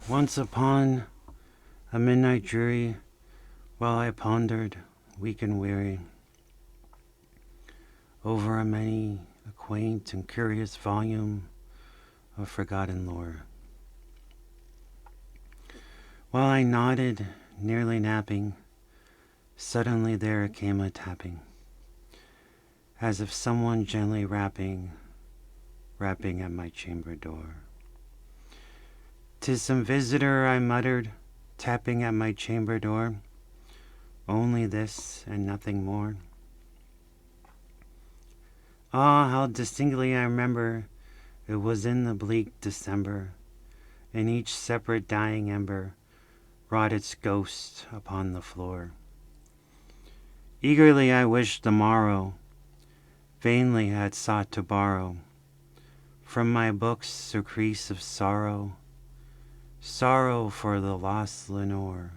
Once upon a midnight dreary, while I pondered, weak and weary, over a many a quaint and curious volume of forgotten lore. While I nodded, nearly napping, suddenly there came a tapping, as if someone gently rapping at my chamber door. "'Tis some visitor," I muttered, tapping at my chamber door. "Only this and nothing more." Ah, how distinctly I remember it was in the bleak December, and each separate dying ember wrought its ghost upon the floor. Eagerly I wished the morrow, vainly had sought to borrow from my books surcease of sorrow, sorrow for the lost Lenore,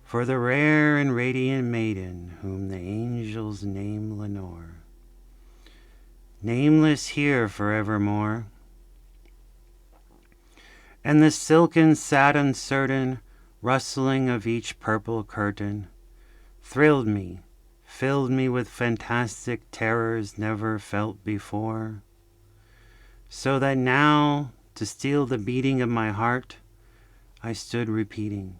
for the rare and radiant maiden whom the angels name Lenore, nameless here forevermore. And the silken, sad, uncertain rustling of each purple curtain thrilled me, filled me with fantastic terrors never felt before, so that now, to steal the beating of my heart, I stood repeating,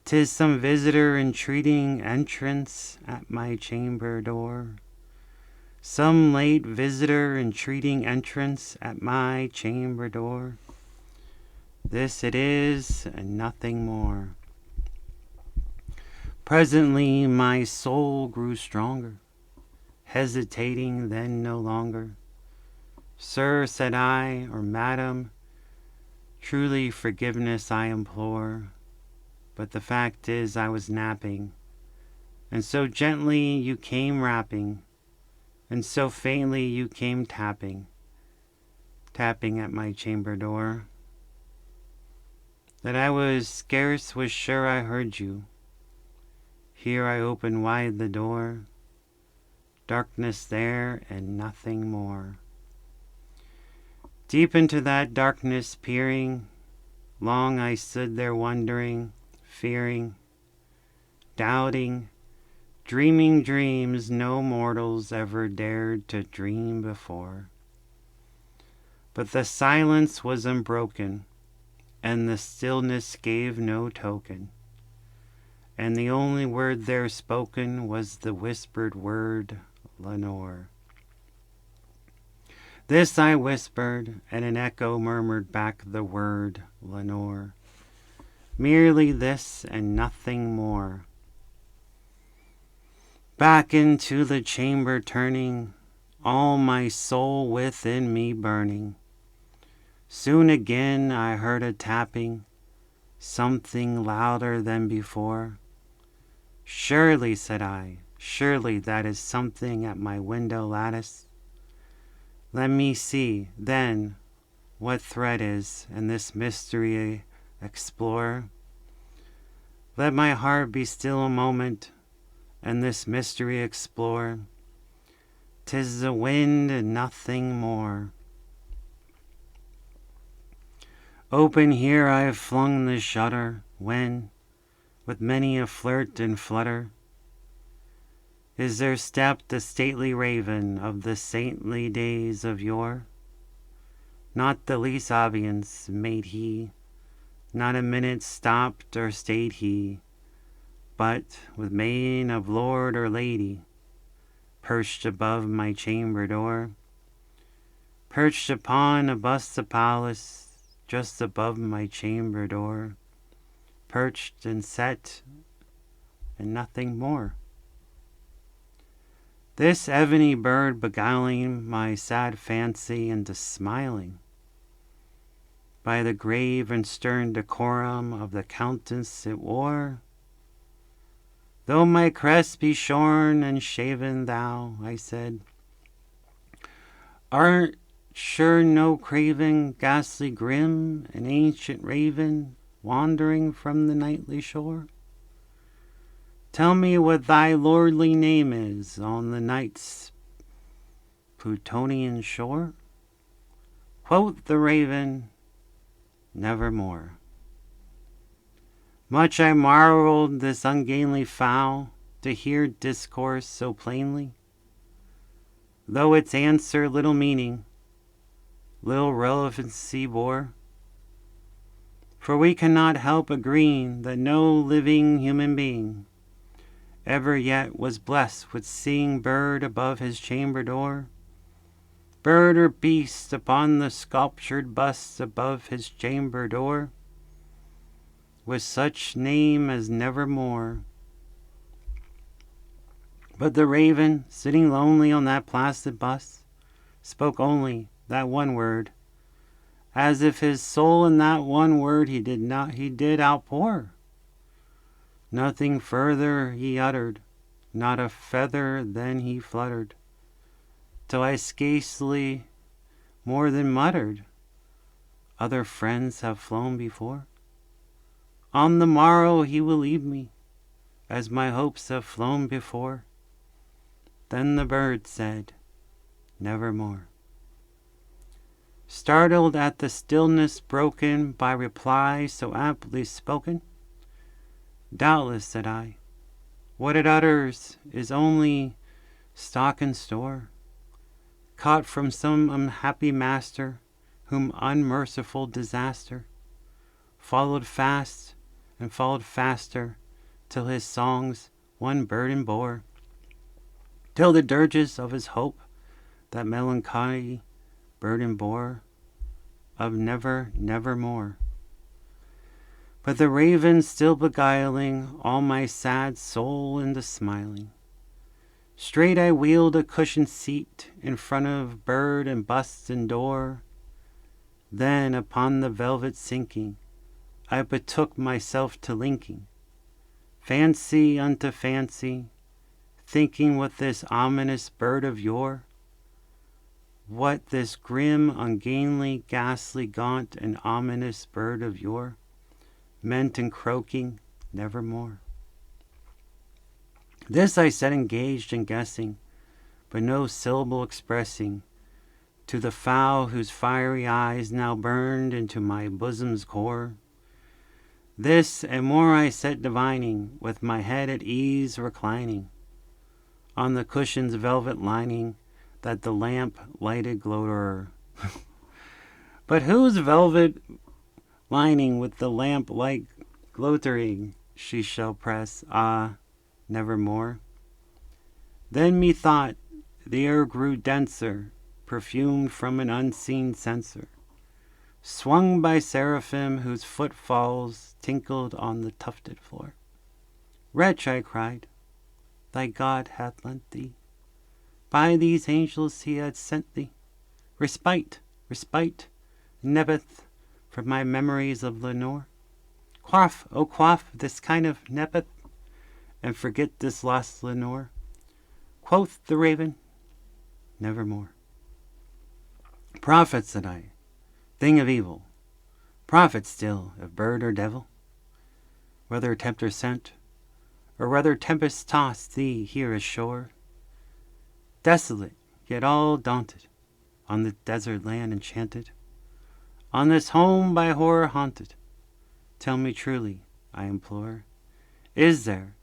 "'Tis some visitor entreating entrance at my chamber door. Some late visitor entreating entrance at my chamber door. This it is, and nothing more." Presently my soul grew stronger, hesitating then no longer. "Sir," said I, "or madam, truly forgiveness I implore, but the fact is I was napping, and so gently you came rapping, and so faintly you came tapping at my chamber door, that I was sure I heard you. Here I opened wide the door, darkness there and nothing more. Deep into that darkness peering, long I stood there wondering, fearing, doubting, dreaming dreams no mortals ever dared to dream before. But the silence was unbroken, and the stillness gave no token, and the only word there spoken was the whispered word, Lenore. This I whispered, and an echo murmured back the word, Lenore. Merely this and nothing more. Back into the chamber turning, all my soul within me burning. Soon again I heard a tapping, something louder than before. "Surely," said I, "surely that is something at my window lattice. Let me see, then, what threat is, and this mystery explore. Let my heart be still a moment, and this mystery explore. 'Tis the wind and nothing more." Open here I have flung the shutter, when, with many a flirt and flutter, is there stepped a stately raven of the saintly days of yore. Not the least obeisance made he, not a minute stopped or stayed he, but, with mien of lord or lady, perched above my chamber door, perched upon a bust of Pallas, just above my chamber door, perched and set, and nothing more. This ebony bird beguiling my sad fancy into smiling, by the grave and stern decorum of the countenance it wore. "Though my crest be shorn and shaven, thou," I said, "art sure no craven, ghastly grim, an ancient raven, wandering from the nightly shore? Tell me what thy lordly name is on the night's Plutonian shore." Quoth the raven, nevermore. Much I marveled this ungainly fowl to hear discourse so plainly, though its answer little meaning, little relevancy bore. For we cannot help agreeing that no living human being ever yet was blessed with seeing bird above his chamber door, bird or beast upon the sculptured bust above his chamber door, with such name as nevermore. But the raven, sitting lonely on that placid bust, spoke only that one word, as if his soul in that one word he did outpour. Nothing further he uttered, not a feather then he fluttered, till I scarcely more than muttered, other friends have flown before. On the morrow he will leave me, as my hopes have flown before. Then the bird said, nevermore. Startled at the stillness broken by reply so aptly spoken, doubtless, said I, what it utters is only stock and store, caught from some unhappy master, whom unmerciful disaster followed fast and followed faster, till his songs one burden bore, till the dirges of his hope that melancholy burden bore, of never, nevermore. But the raven still beguiling all my sad soul into smiling, straight I wheeled a cushioned seat in front of bird and bust and door. Then upon the velvet sinking, I betook myself to linking fancy unto fancy, thinking what this ominous bird of yore, what this grim, ungainly, ghastly, gaunt, and ominous bird of yore meant in croaking nevermore. This I said engaged in guessing, but no syllable expressing, to the fowl whose fiery eyes now burned into my bosom's core. This and more I sat divining, with my head at ease reclining on the cushion's velvet lining that the lamp lighted glowed o'er. But whose velvet lining with the lamp light glittering she shall press, ah, nevermore? Then methought the air grew denser, perfumed from an unseen censer, swung by seraphim whose footfalls tinkled on the tufted floor. Wretch, I cried, thy God hath lent thee, by these angels he hath sent thee, respite, respite, Nephth, from my memories of Lenore. Quaff, oh quaff, this kind of Nephth, and forget this lost Lenore. Quoth the raven, nevermore. Prophet, said I, thing of evil, prophet still, if bird or devil, whether tempter sent, or whether tempest tossed thee here ashore, desolate, yet all daunted, on the desert land enchanted, on this home by horror haunted, tell me truly, I implore, is there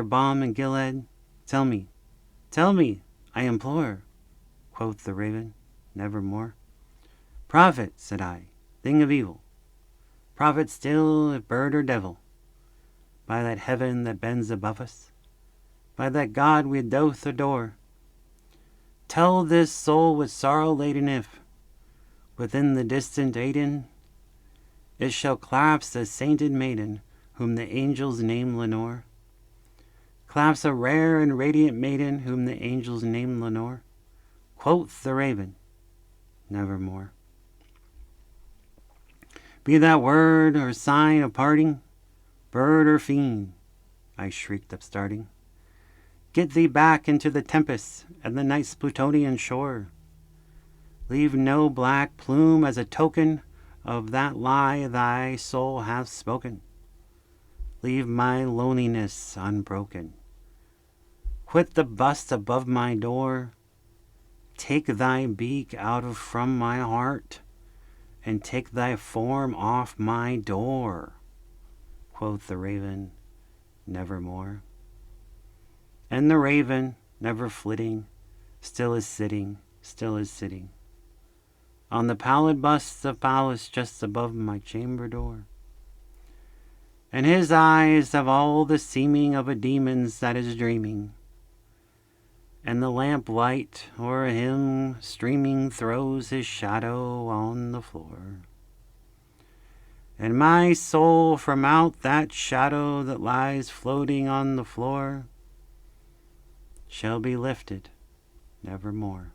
balm in Gilead? Tell me, I implore, quoth the raven, nevermore. Prophet, said I, thing of evil, prophet still, if bird or devil, by that heaven that bends above us, by that God we doth adore, tell this soul with sorrow laden if, within the distant Aidenn, it shall clasp a sainted maiden whom the angels name Lenore, clasp a rare and radiant maiden whom the angels name Lenore. Quoth the raven, nevermore. Be that word or sign of parting, bird or fiend, I shrieked upstarting, get thee back into the tempest and the night's Plutonian shore. Leave no black plume as a token of that lie thy soul hath spoken. Leave my loneliness unbroken. Quit the bust above my door. Take thy beak out of from my heart, and take thy form off my door. Quoth the raven, nevermore. And the raven, never flitting, still is sitting on the pallid bust of Pallas just above my chamber door. And his eyes have all the seeming of a demon's that is dreaming, and the lamp light o'er him streaming throws his shadow on the floor. And my soul from out that shadow that lies floating on the floor shall be lifted nevermore.